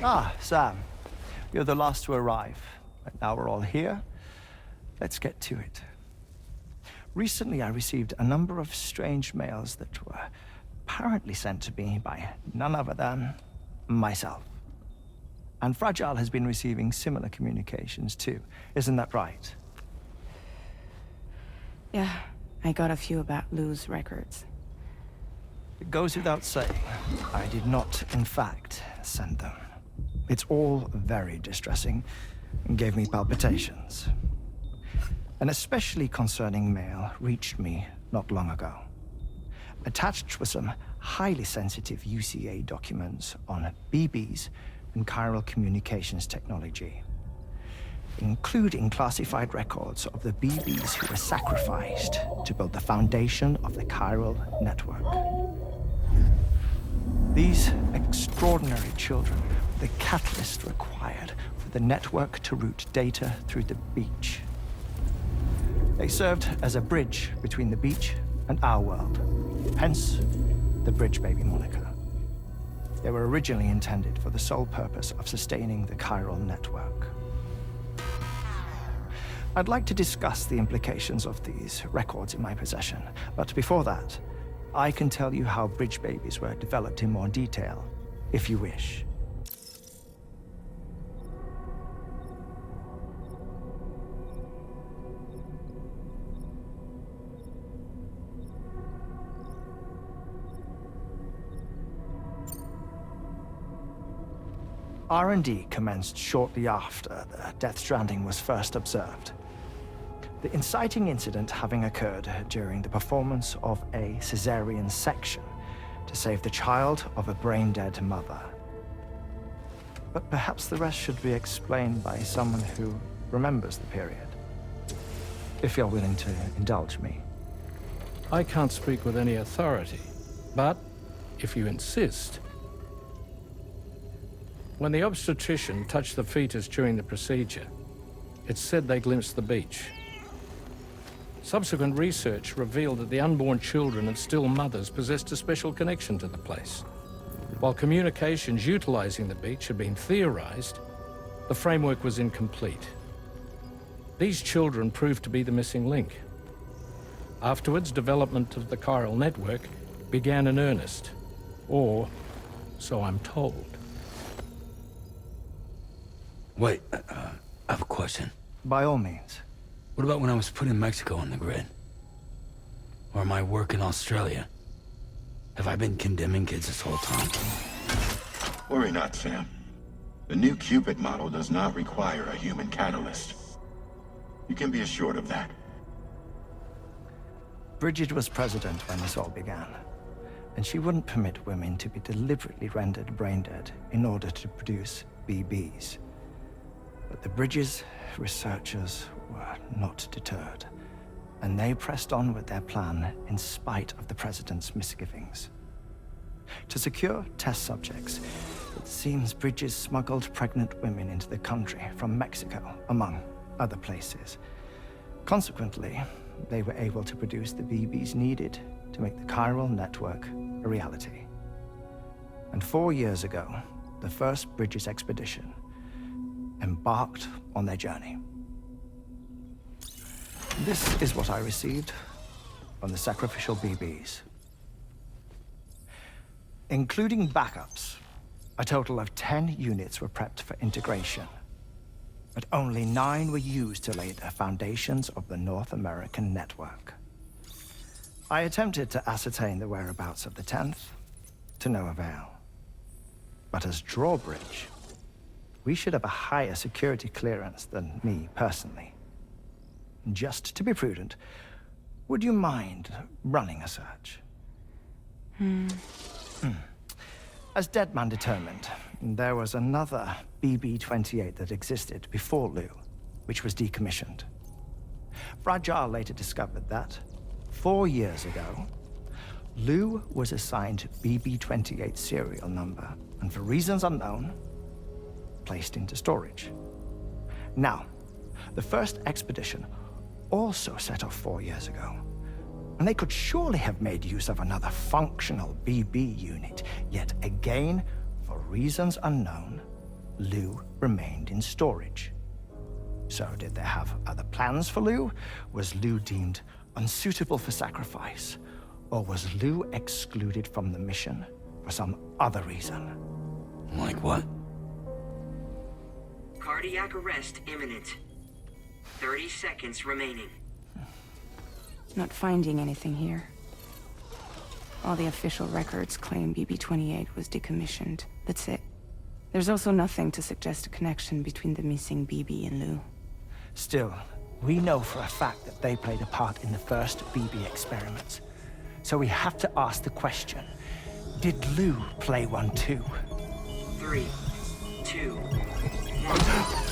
Ah, Sam. You're the last to arrive. But now we're all here. Let's get to it. Recently, I received a number of strange mails that were apparently sent to me by none other than myself. And Fragile has been receiving similar communications too. Isn't that right? Yeah, I got a few about Lou's records. It goes without saying, I did not, in fact, send them. It's all very distressing and gave me palpitations. An especially concerning mail reached me not long ago. Attached were some highly sensitive UCA documents on BBs and chiral communications technology, including classified records of the BBs who were sacrificed to build the foundation of the chiral network. These extraordinary children were the catalyst required for the network to route data through the beach. They served as a bridge between the beach and our world, hence the Bridge Baby moniker. They were originally intended for the sole purpose of sustaining the chiral network. I'd like to discuss the implications of these records in my possession, but before that, I can tell you how Bridge Babies were developed in more detail, if you wish. R&D commenced shortly after the Death Stranding was first observed. The inciting incident having occurred during the performance of a cesarean section to save the child of a brain-dead mother. But perhaps the rest should be explained by someone who remembers the period. If you're willing to indulge me. I can't speak with any authority, but if you insist. When the obstetrician touched the fetus during the procedure, it's said they glimpsed the beach. Subsequent research revealed that the unborn children of still mothers possessed a special connection to the place. While communications utilizing the beach had been theorized, the framework was incomplete. These children proved to be the missing link. Afterwards, development of the chiral network began in earnest, or so I'm told. Wait, I have a question. By all means. What about when I was put in Mexico on the grid? Or my work in Australia? Have I been condemning kids this whole time? Worry not, Sam. The new Cupid model does not require a human catalyst. You can be assured of that. Bridget was president when this all began, and she wouldn't permit women to be deliberately rendered brain-dead in order to produce BBs. But the Bridges researchers were not deterred, and they pressed on with their plan in spite of the president's misgivings. To secure test subjects, it seems Bridges smuggled pregnant women into the country from Mexico, among other places. Consequently, they were able to produce the BBs needed to make the chiral network a reality. And 4 years ago, the first Bridges expedition embarked on their journey. This is what I received from the sacrificial BBs. Including backups, a total of 10 units were prepped for integration, but only 9 were used to lay the foundations of the North American network. I attempted to ascertain the whereabouts of the 10th, to no avail. But as drawbridge, we should have a higher security clearance than me personally. Just to be prudent, would you mind running a search? As Deadman determined, there was another BB-28 that existed before Lou, which was decommissioned. Fragile later discovered that, 4 years ago, Lou was assigned BB-28 serial number, and for reasons unknown, placed into storage. Now, the first expedition also set off 4 years ago, and they could surely have made use of another functional BB unit, yet again, for reasons unknown, Lou remained in storage. So did they have other plans for Lou? Was Lou deemed unsuitable for sacrifice? Or was Lou excluded from the mission for some other reason? Like what? Cardiac arrest imminent. 30 seconds remaining. Not finding anything here. All the official records claim BB-28 was decommissioned. That's it. There's also nothing to suggest a connection between the missing BB and Lou. Still, we know for a fact that they played a part in the first BB experiments. So we have to ask the question, did Lou play one too? 3, 2, 1.